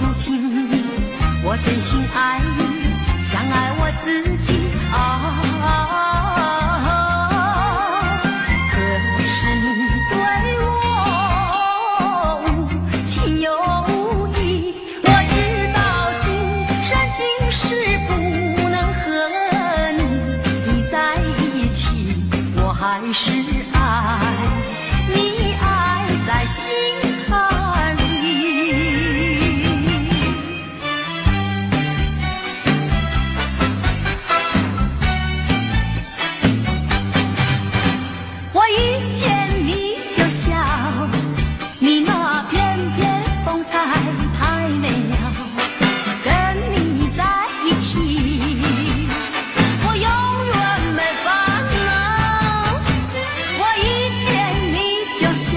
诉情意，我真心爱你，像爱我自己可是你对我无情有无义，我知道今生今世不能和你在一起，我还是爱你，爱在心坎里。我一见你就笑，你那翩翩风采太美了，跟你在一起我永远没烦恼。我一见你就笑，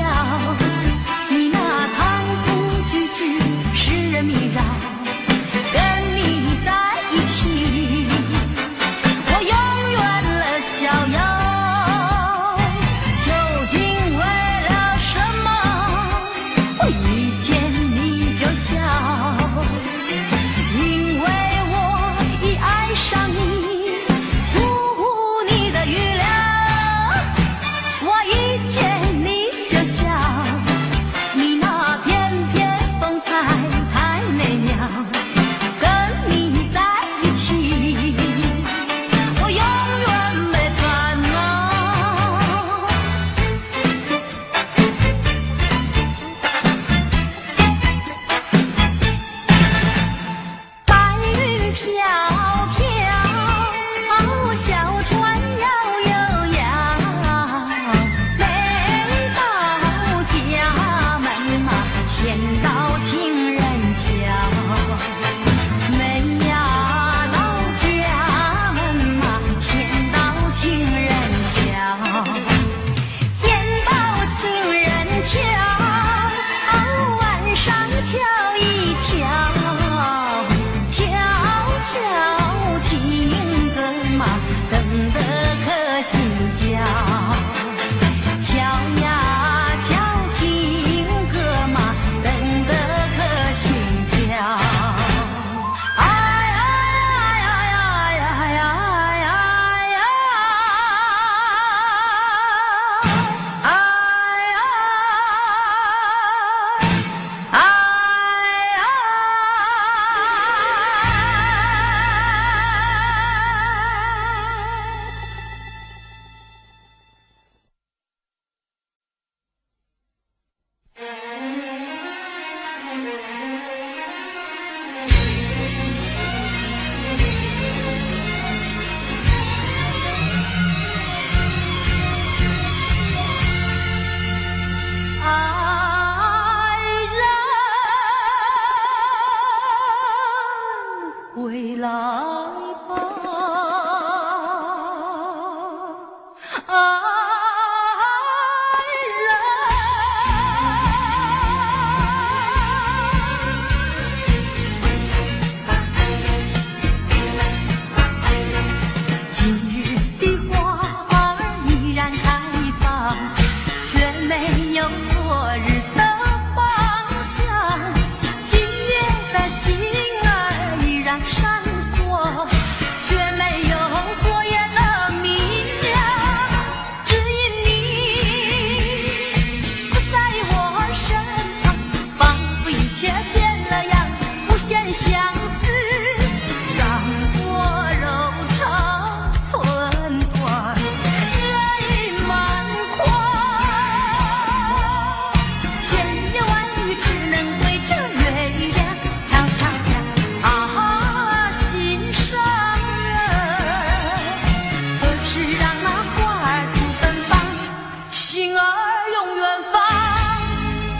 你那谈吐举止使人迷绕，跟你在一起我永远乐逍遥。究竟为了什么我一见你就笑？因为我已爱上你，出乎你的预料。我一见你就笑，你那翩翩风采太美妙，跟你在一起我永远没烦恼。白云飘飘，小船摇悠摇，没到家门嘛，先到情人桥。没呀到家门嘛，先到情人桥。见到情人桥，晚上瞧一瞧，悄悄情歌嘛，等得可心焦。瞧呀瞧情歌嘛，等得可心焦。哎呀呀呀呀呀呀呀！哎呀！哎呀！爱人回来吧，爱人。今日的花儿依然开放，却没有昨日的芳香。今夜的星儿依然闪烁，却没有昨夜的明亮。只因你不在我身旁，仿佛一切变了样，无限相思让我柔肠寸断，泪满眶。千言万语只能对着月亮悄悄讲心上人。何时让那花儿吐芬芳，心儿永远放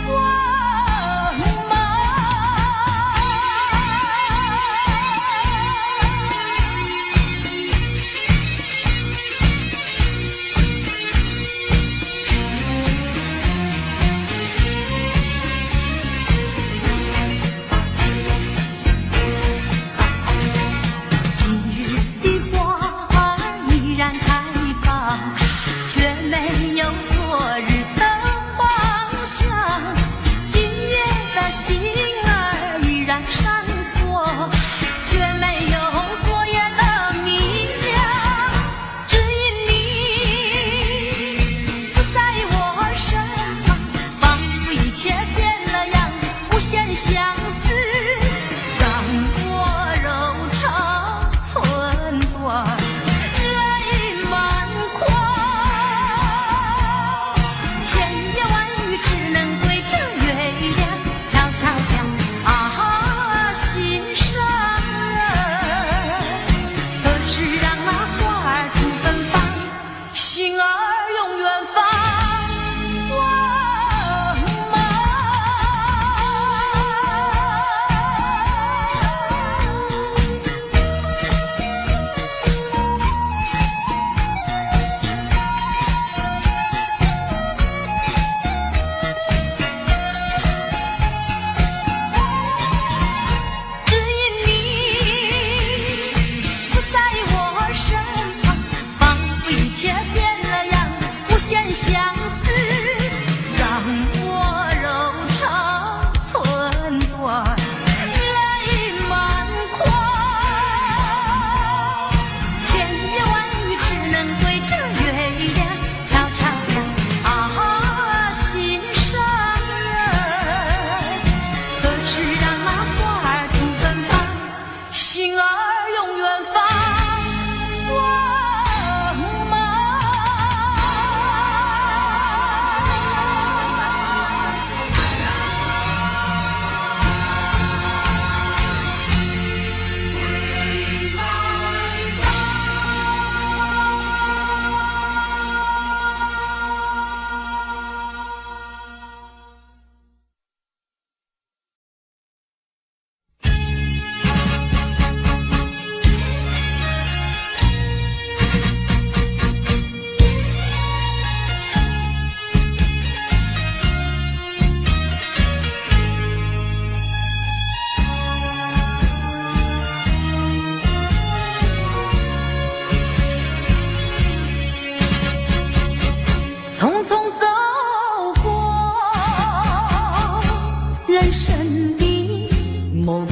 光芒。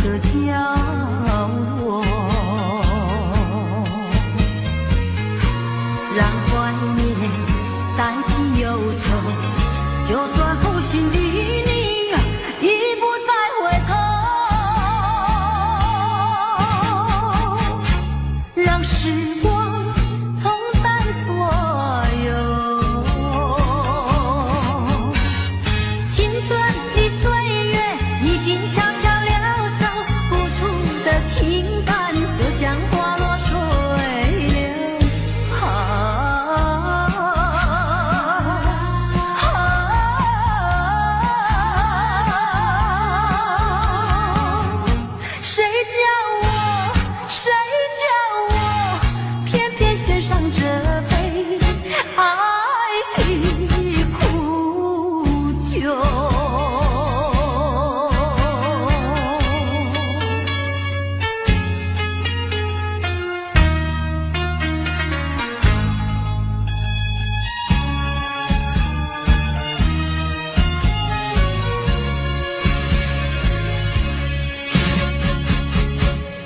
个角落，让怀念代替忧愁，就算负心离你，已不再回头，让时光冲淡所有。青春的岁月已经悄悄溜走，付出的情感就像花落水流。谁叫我偏偏选上这杯爱的苦酒？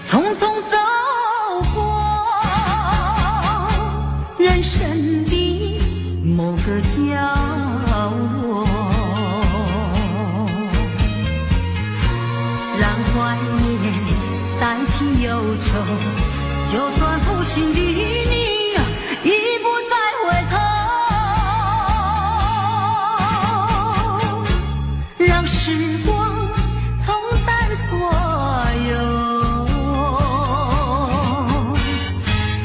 匆匆走过人生的某个角落，让怀念代替忧愁，就算负心离你，已不再回头，让时光冲淡所有。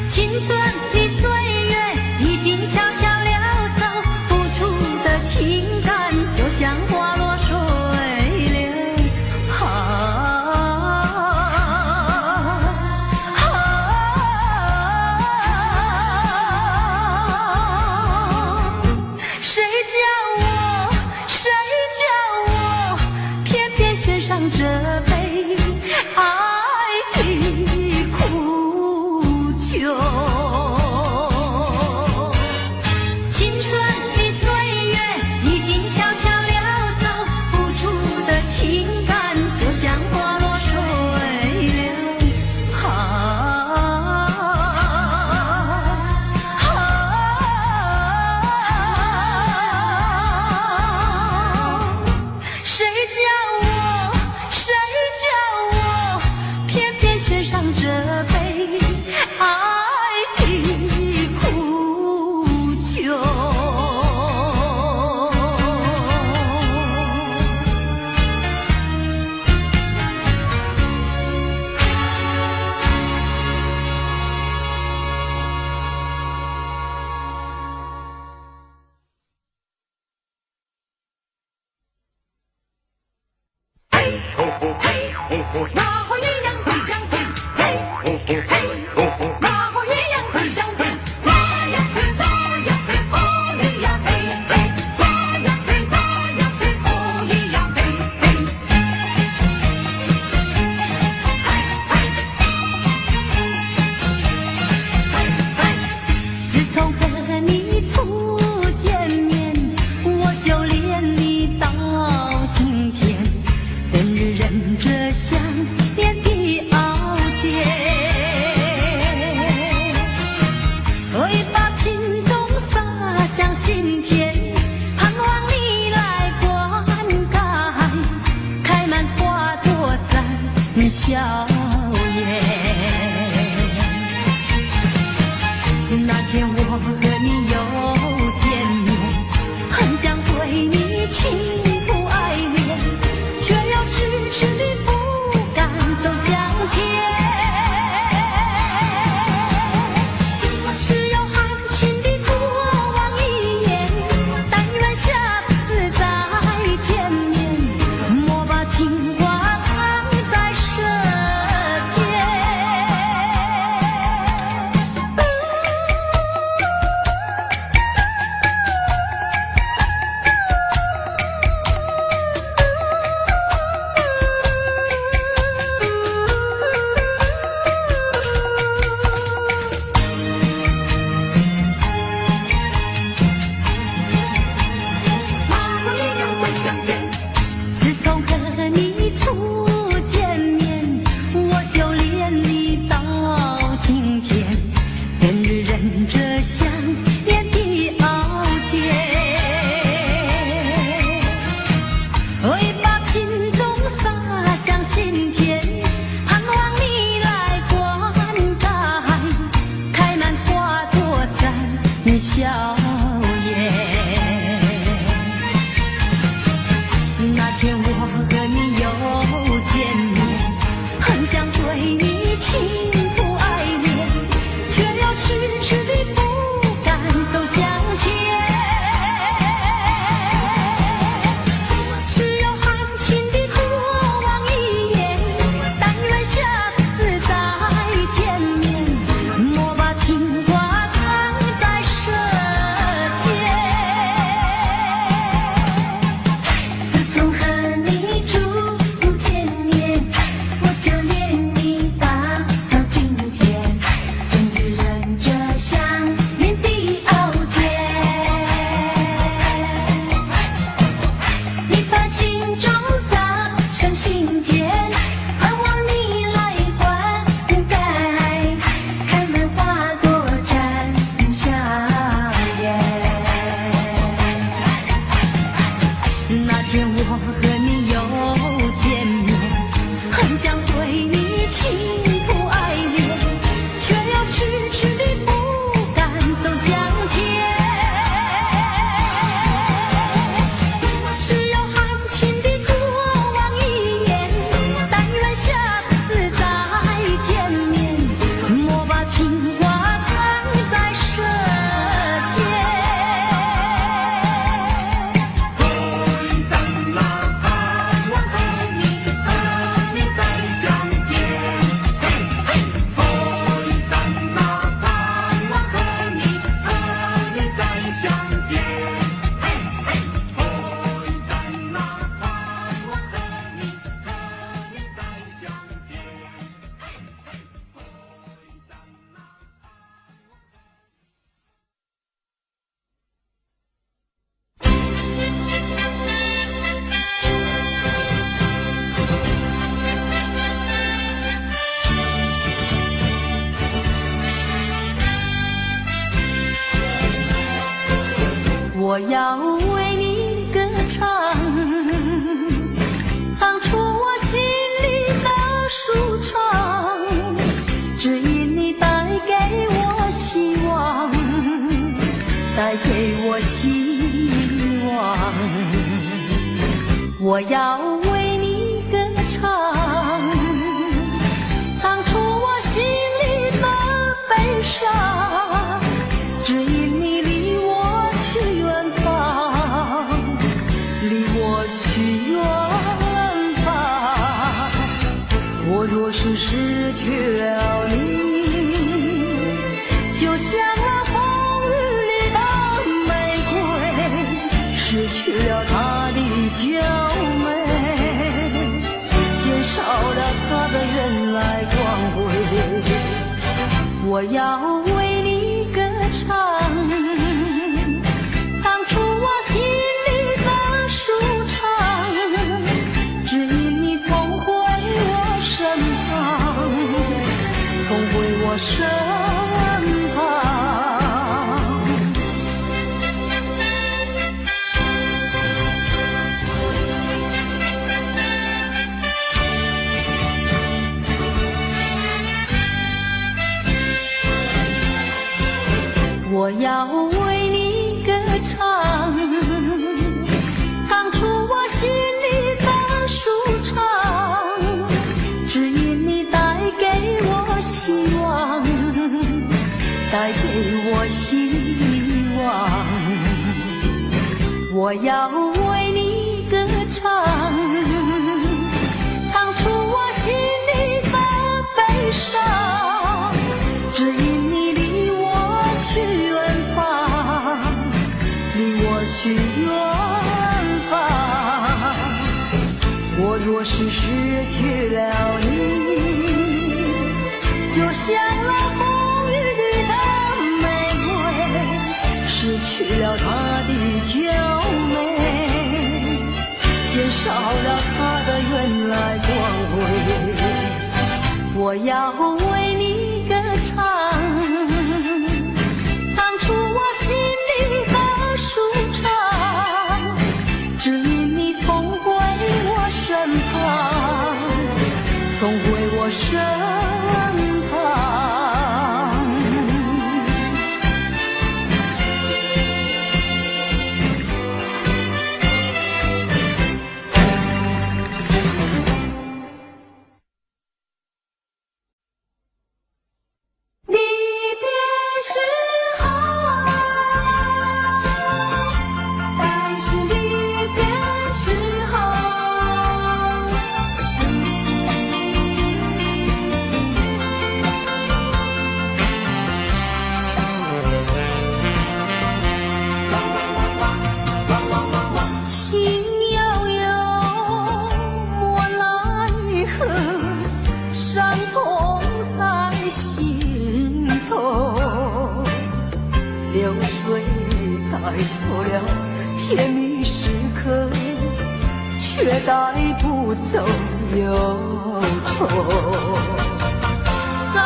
青春的岁月已经悄悄溜走，付出的情感就像花落水流。谁叫我偏偏选上这杯爱的苦酒？青春的岁月已经悄悄溜走，付出的情感就像花落水流。谁叫我偏偏选上这杯爱的苦酒？马后鸳鸯会相见，嘿，马后鸳鸯会相见，马呀嘿，马呀嘿，哦哩呀嘿，马呀嘿，马呀嘿，哦哩呀嘿，自从和你初见面，我就恋你到今天，怎日忍着想念的傲娇，会把情衷洒向心田，盼望你来灌溉，开满花朵在笑颜。那天我和你又见面，很想对你倾吐爱恋，却又迟迟地不敢走向前。只有含情地多望一眼，但愿下次再见面，莫把情话藏在舌尖。倾吐爱恋，却又迟迟地不敢走向前。只有含情地多望一眼，但愿下次再见面，莫把情话藏在舌尖。自从和你初见面，我就恋你到今天，终日忍着想念的熬煎。你把情种撒上心田，盼望你来灌溉，看那花朵绽香艳。那天我和你又见面，很想对你倾吐爱恋，却又迟迟地不敢走向前。只有含情地多望一眼，但愿下次再见面，莫把情话藏在舌尖。三啦，盼望和你再相见。嘿嘿，三啦，盼望和你再相见。嘿嘿，三啦，盼望和你再相见。我要为你歌唱，唱出我心里的舒畅，只因你带给我希望，带给我希望。我要为你歌唱，唱出我心里的悲伤，只因你离我去远方，离我去远方。我若是失去了你，就像那风雨里的玫瑰，失去了它的娇美，减少了它的原来光辉。我要为你歌唱，唱出我心里的舒畅，只因你重回我身旁，重回我身旁。我要为你歌唱，唱出我心里的舒畅，只因你带给我希望，带给我希望。我要为你歌唱，唱出我心里的悲伤，只因你离我去远方，离我去远方。我若是失去了你，就像那风雨里的玫瑰，失去了它的娇美，减少了它的原来光辉。我要为你歌唱，唱出我心里的舒畅，只因你重回我身旁，重回我身旁。甜蜜时刻，却带不走忧愁。该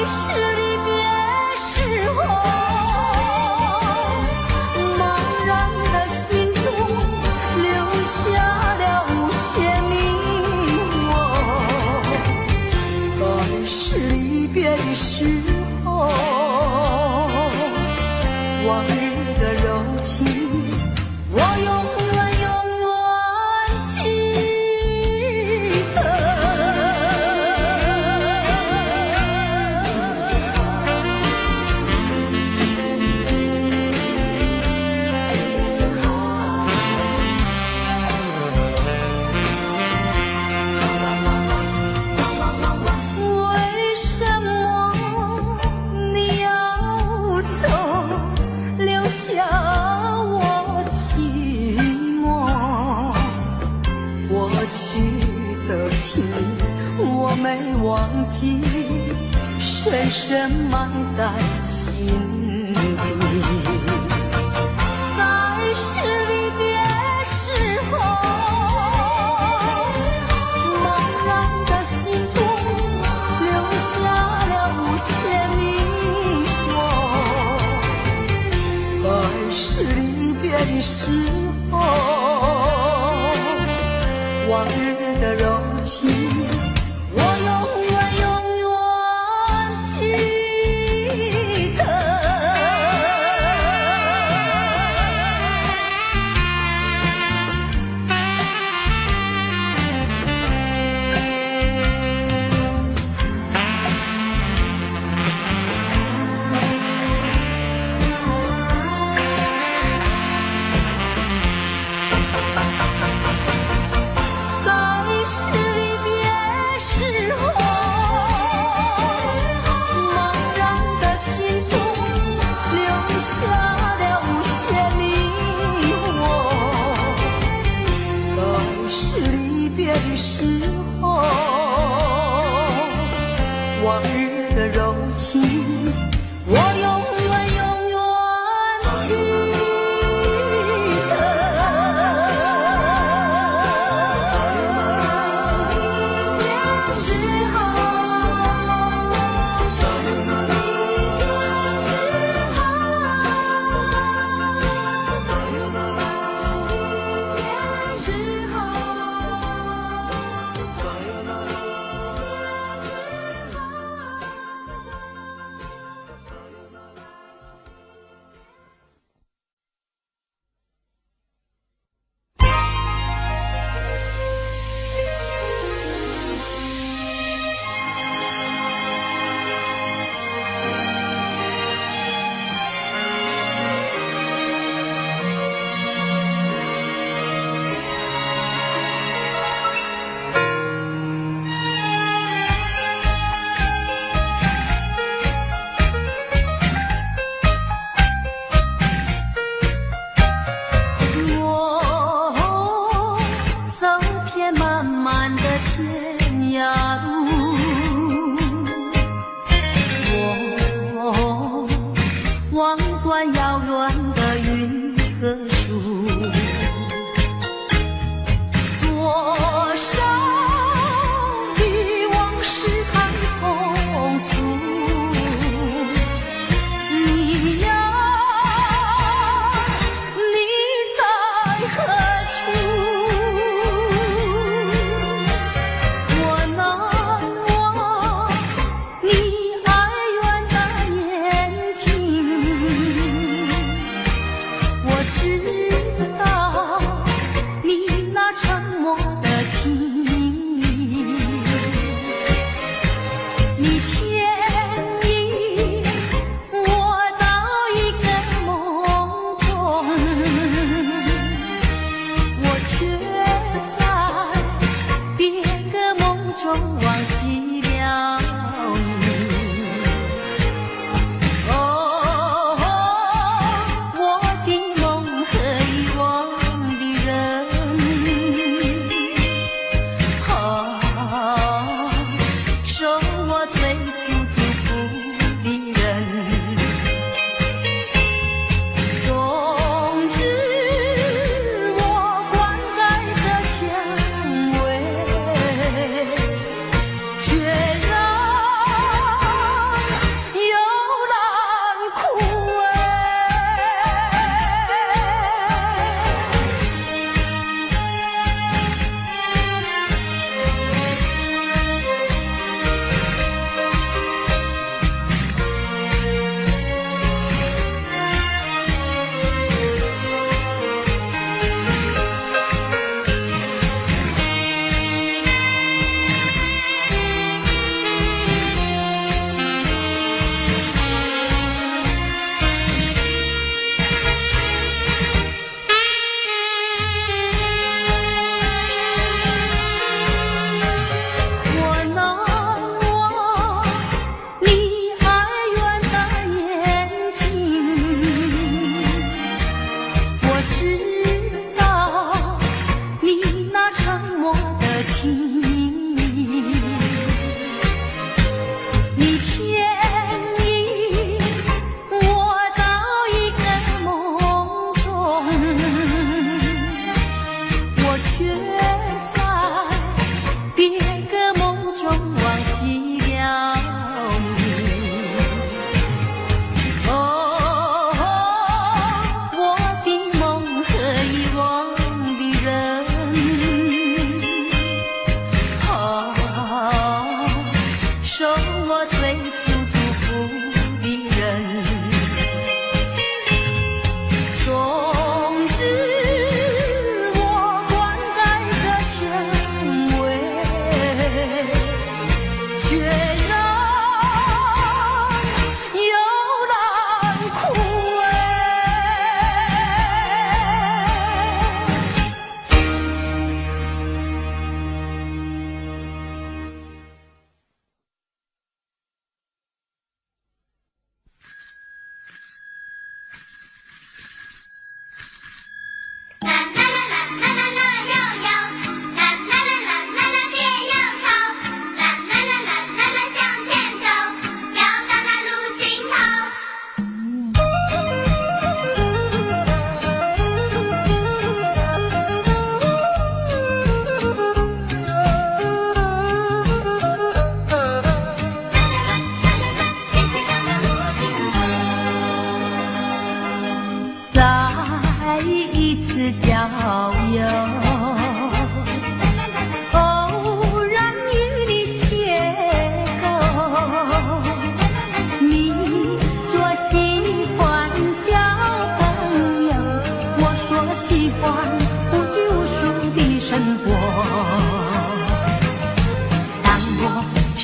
是离别时候，茫然的心中留下了无限迷惘。该是离别的时候，往日的柔情，我永远记得。为什么你要走，留下我寂寞？过去的情我没忘记，深深埋在心底。该是离别时候，茫然的心中留下了无限迷惘。该是离别的时候，往日的柔情，我永远记得。该是离别时候，茫然的心中留下了无限迷惘。该是离别的时候，往日的柔情，我永远记得。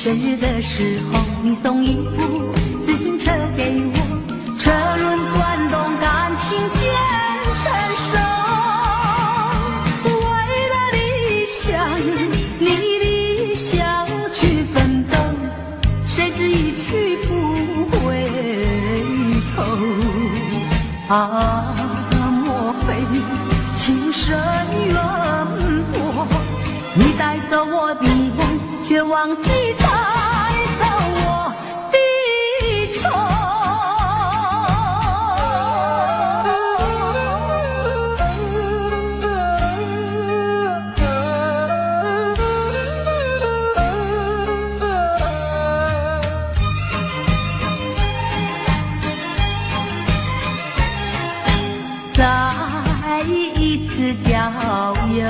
生日的时候，你送一部自行车给我，车轮转动，感情渐成熟。为了理想，你理想去奋斗，谁知一去不回头。啊，莫非情深缘薄？你带走我的梦，却忘记带走我的愁。再一次郊游，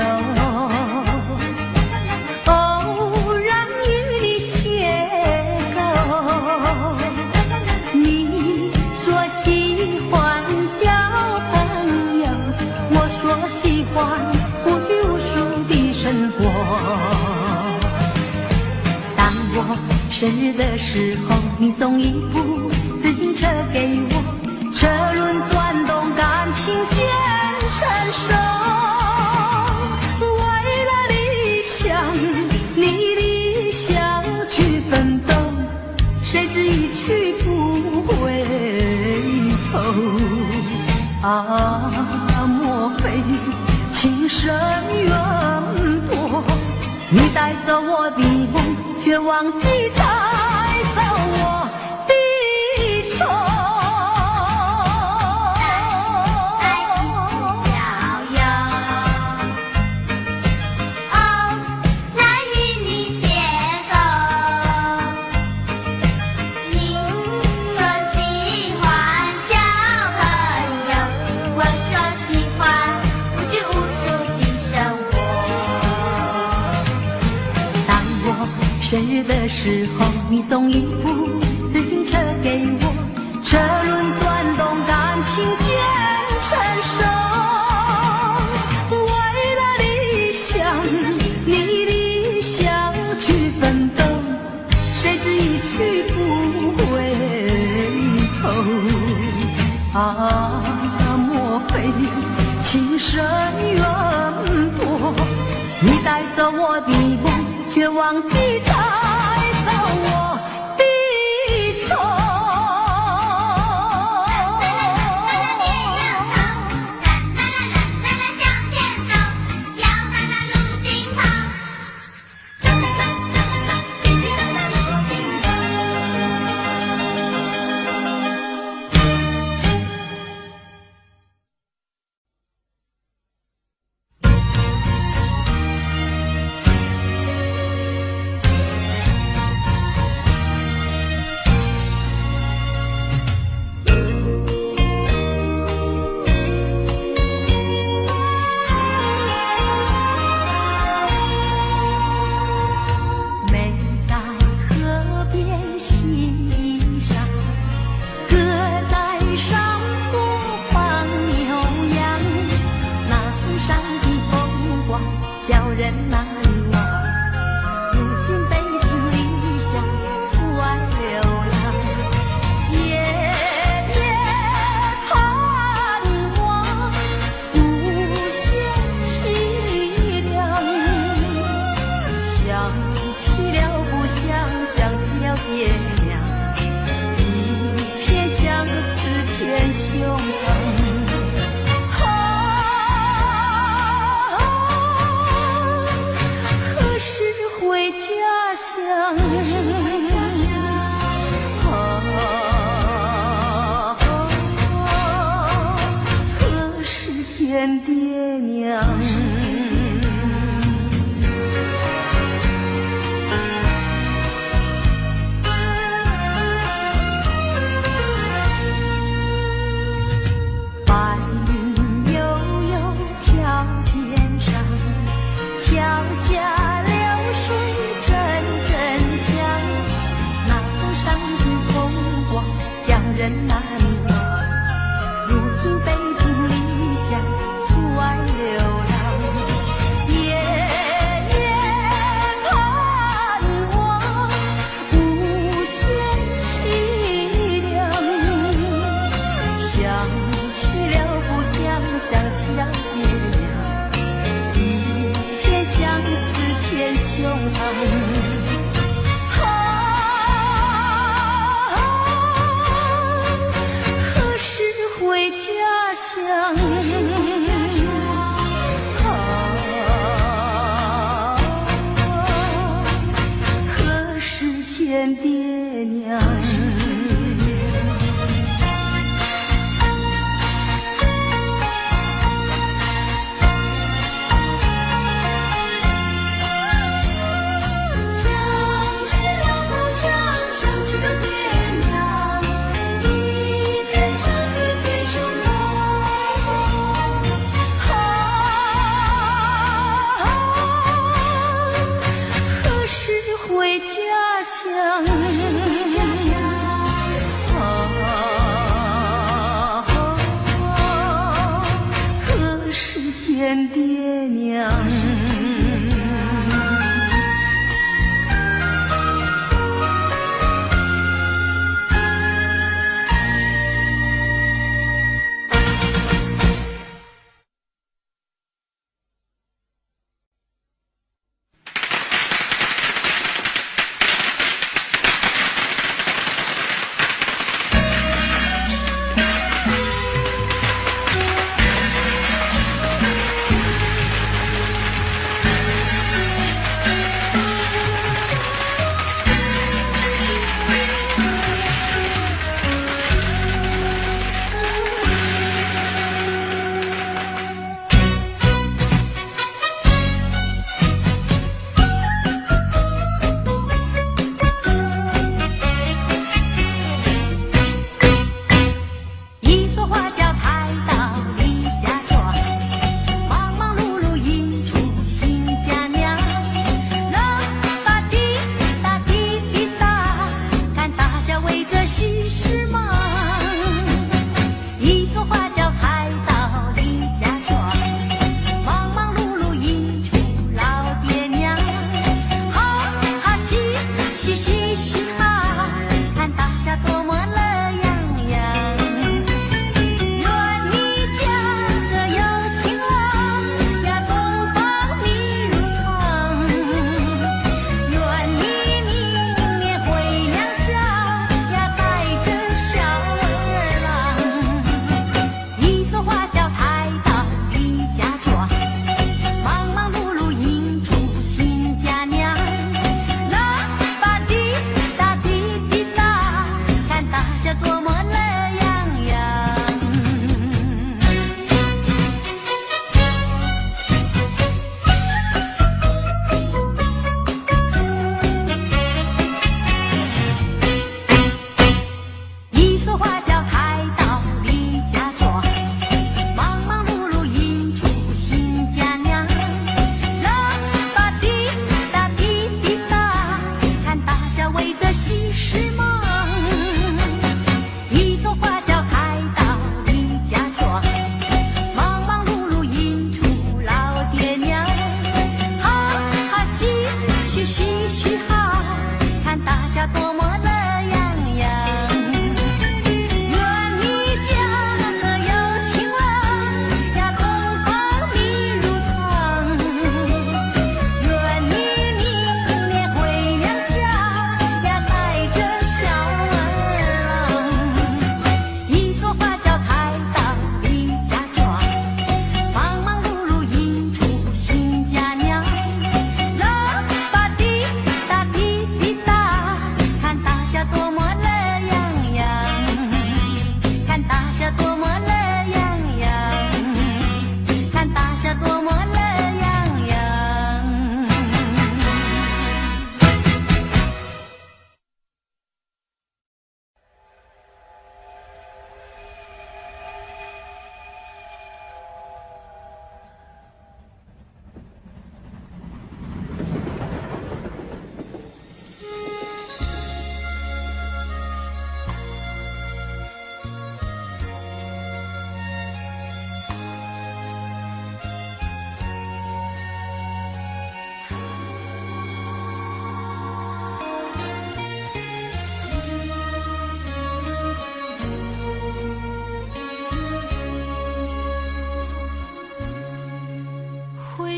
无拘无束的生活。当我生日的时候，你送一部自行车给我，车轮转动，感情渐成熟。为了理想，你理想去奋斗，谁知一去不回头。啊，莫非情深缘薄？你带走我的梦，却忘记带走我的愁。再一次郊游，哦，来与你邂逅。你说喜欢交朋友，我说喜欢无拘无束的生活。当我生日的时候，你送一部自行车给我，车轮转动，感情渐成熟。为了理想，你理想去奋斗，谁知一去不回头。啊，莫非情深缘薄？你带走我的梦，却忘记带走我的愁。见爹娘。见爹娘。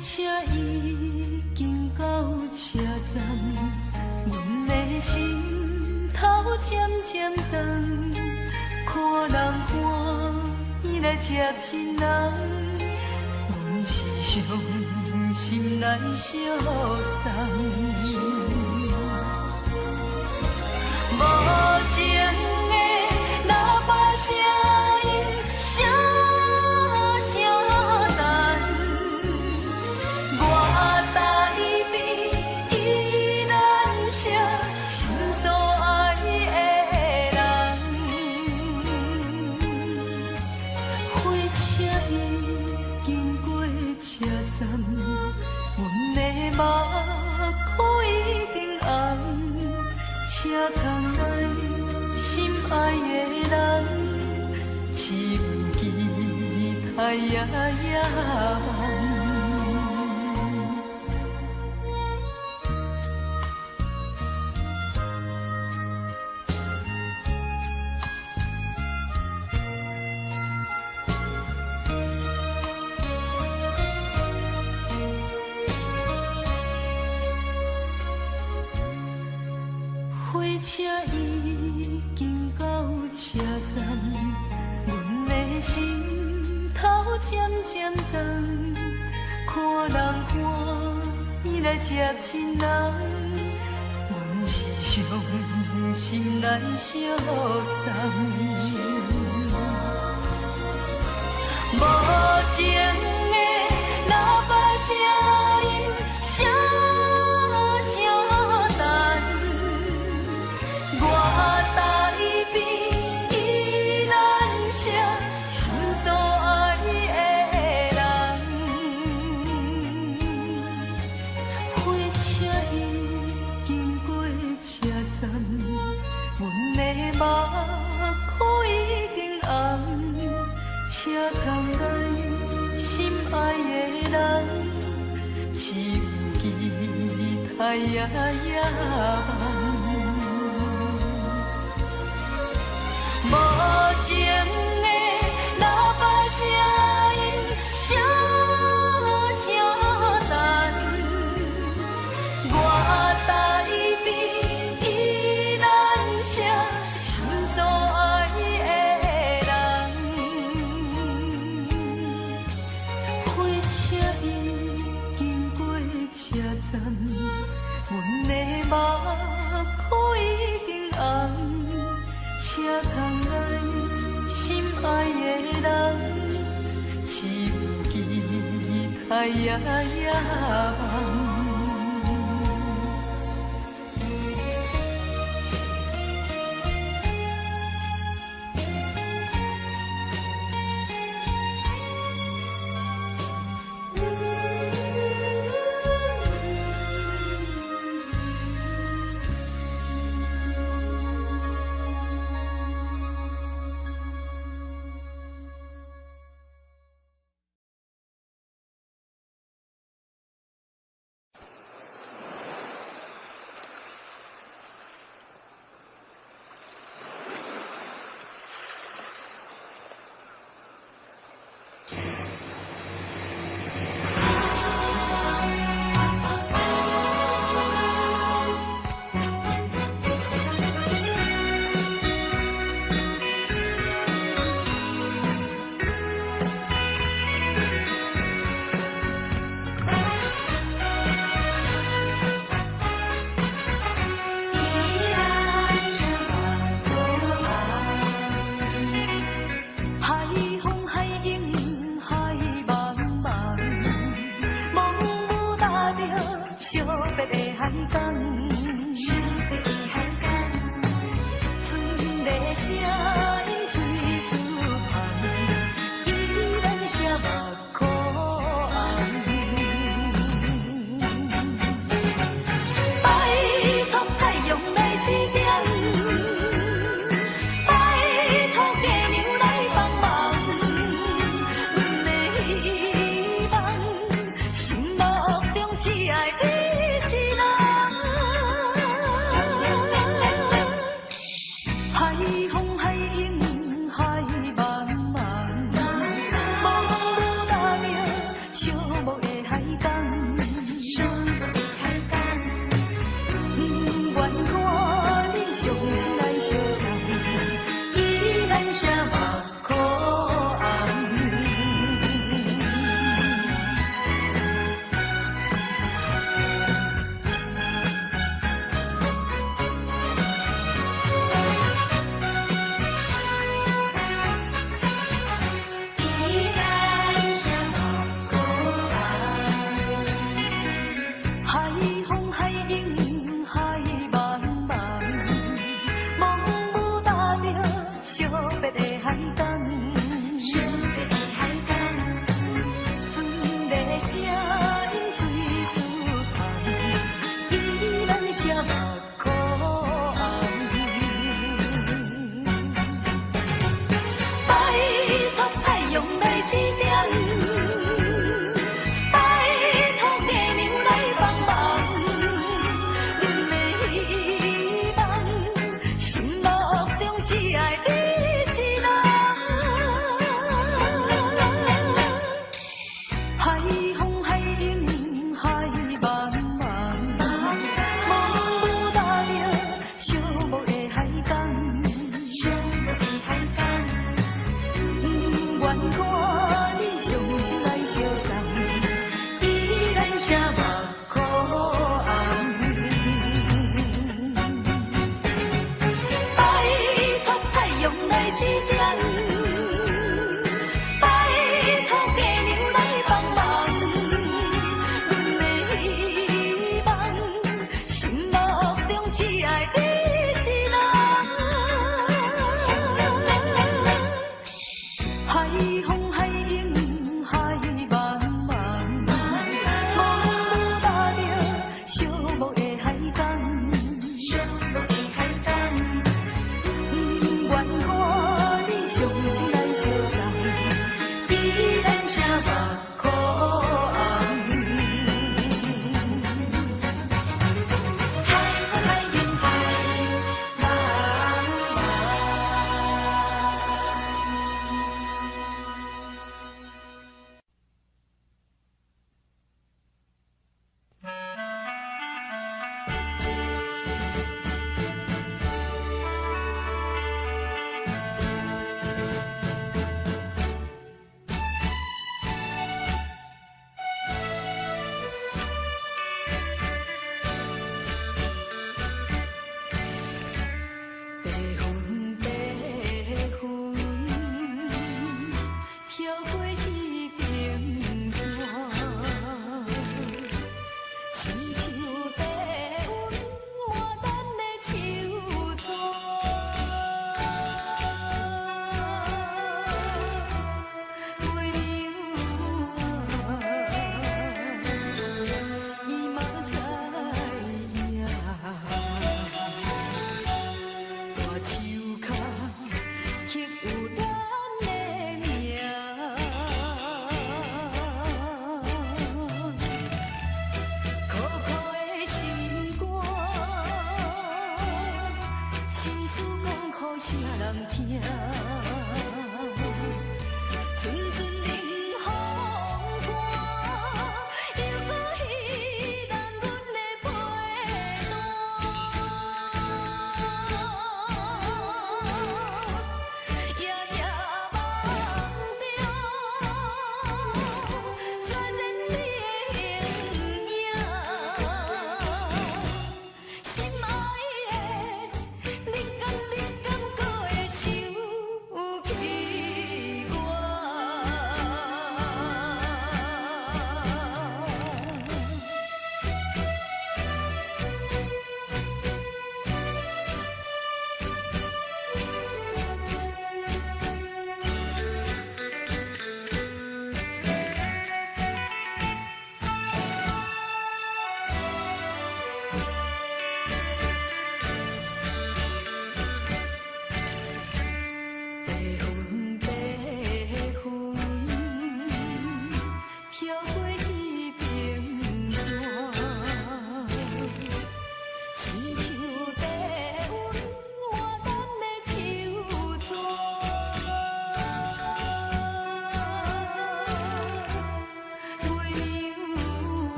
车已经到车站，阮的心头渐渐长，看人欢喜来接亲人，阮是伤心来相送。请同来心爱的人，只有期待夜夜梦。火车已经到车站，阮的心头渐渐长，看人欢喜来接亲人，阮是伤心来相送。无情的喇叭声音，声声等。我台边依然是心所爱的人，火车已经过车站，阮的目眶已经红，请同来心爱的人，只有期待夜夜梦。无情的喇叭声音，声声等。我台边依然是心所爱的人，火车已经过车站，阮的目眶已经红。请同来心爱的人，只有期待夜夜梦。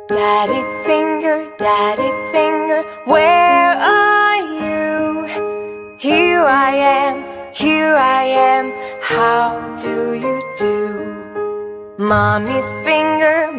Daddy finger, where are you? Here I am, how do you do? Mommy finger,